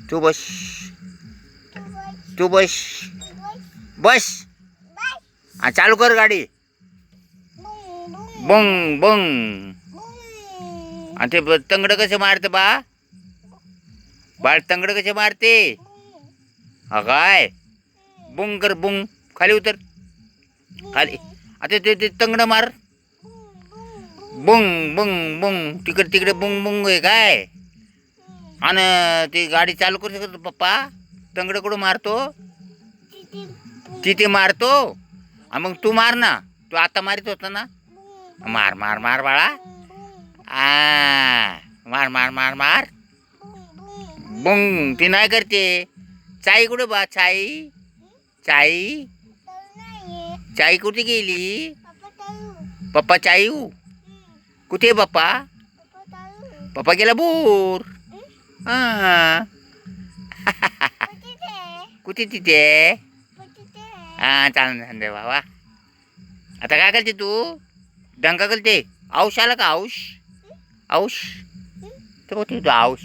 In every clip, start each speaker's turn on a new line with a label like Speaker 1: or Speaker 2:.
Speaker 1: तू बस. तू बस. बस. चालू कर गाडी. बंग बंग. आणि ते तंगड कसे मारते बाळ तंगड कसे मारते. हा काय बुंग कर बुंग. खाली उतर खाली. आता ते तंगड मार. बुंग बुंग बुंग. तिकडे तिकडे बुंग बुंग आहे काय. आणि ती गाडी चालू करू शकतो पप्पा. तंगड कुठं मारतो. तिथे मारतो. मग तू मार ना. तू आता मारित होता ना. मार मार मार बाळा. मार मार मार मार. बुंग ती नाही करते. चाई कुठे बा. चाई चाई चाई कुठे गेली. पप्पा चाई कुठे पप्पा. पप्पा गेला बोर. कुठे तिथे. चाल दे बाबा. आता काय करते तू. डंका करते. औष आला का औष. औष तर कुठे तू औष.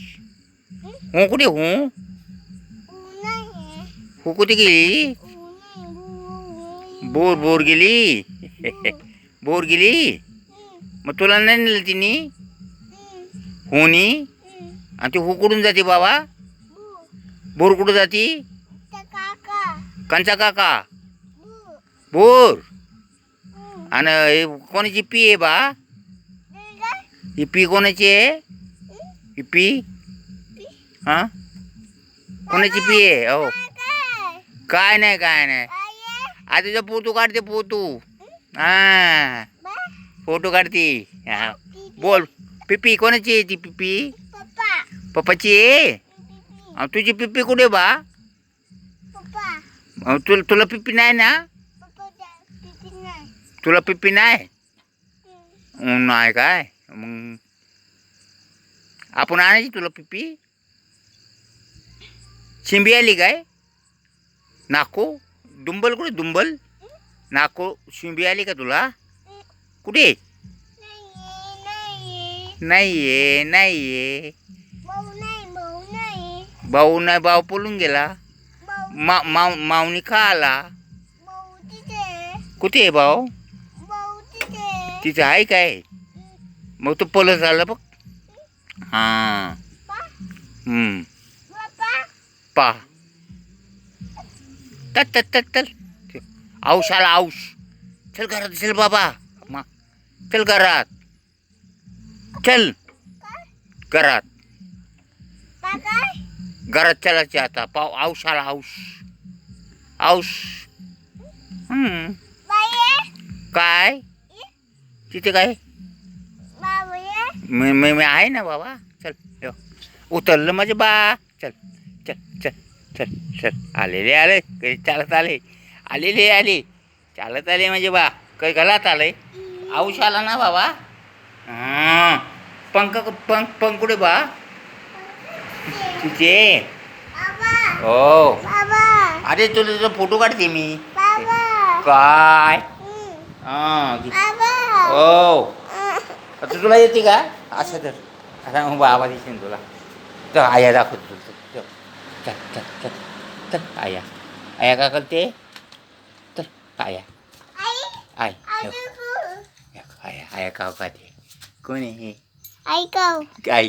Speaker 1: हो कुठे हो कुठे गेली. बोर बोर गेली. बोर गेली. मग तुला नाही नेलं तिने. होनी. आणि ती कुठून जाते बाबा. बोर कुठं जाती. कंचा काका बोर. आणि हे कोणाची पी आहे बा. ही पी कोणाची आहे. ही पी हा कोणाची पी आहे. हो काय नाही काय नाही. आ तुझा फोटो काढते फोटो. फोटो काढते. बोल पिपी कोणाची आहे ती पिपी. पप्पाची आहे. तुझी पिपी कुठे बा. तुला पिपी नाही ना. तुला पिपी नाही. नाही काय मग आपण आणायची तुला पिपी. शिंबी आली काय. नाको दुंबल कुठे दुंबल. नाको शिंबी आली का तुला. कुठे नाहीये नाहीये. भाऊ नाही भाऊ पळून गेला. माऊनी का आला. कुठे आहे भाऊ. तिथे आहे काय. मग तो पळत आला बघ. हां पा तल औष आला औष. चल घरात चल बाबा. चल घरात. चल घरात. घरात चलायचे आता. औष आला औष. औष काय तिथे काय. मी आहे ना बाबा. चल उतरलं माझे बा. चल चल चल चल चल. आलेले आले चालत आले. आलेले आले चालत आले माझे बा. काही घरात आलंय. औष आला ना बाबा. पंख पंख पंख कुठे बा. तिथे हो. अरे तुला तुझा फोटो काढते मी. काय हो. आता तुला येते का असं तर. आता मग बाबा दिसेन तुला. तर आया दाखवतो तुला. चल चल चल चल. आया आया का करते. तर आया आय आया आया काव खाते. कोण आहे. आई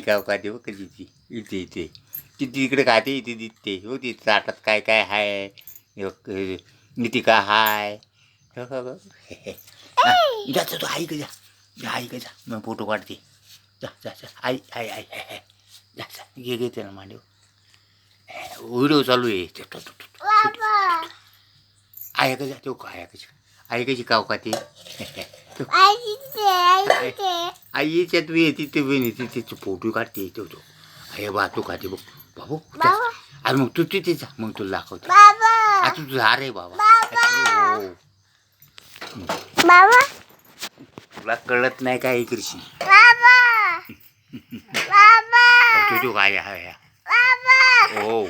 Speaker 1: काव खाते. बघ कधी ती इथे इथे किती इकडे खाते. इथे दिसते हो. ती ताटात काय काय हाय. नितिका हाय. जातो तू आई का जा. जा आई का जा. मग फोटो काढते. जा जा जा. आई आई आई आई जा जा. घे घे त्याला मांडव. व्हिडिओ चालू आहे. आया का जा. तो आया कशी आई कशी काव खाते. आईच्या तू येते ते बहिणी तिथे फोटो काढते. तो तो अरे बा तू खाते बघ बाबू. अरे मग तू तिथे जा. मग तुला दाखवतो. आता तू जा रे बाबा. तुला कळत नाही काय करशील. तुझो काय हो.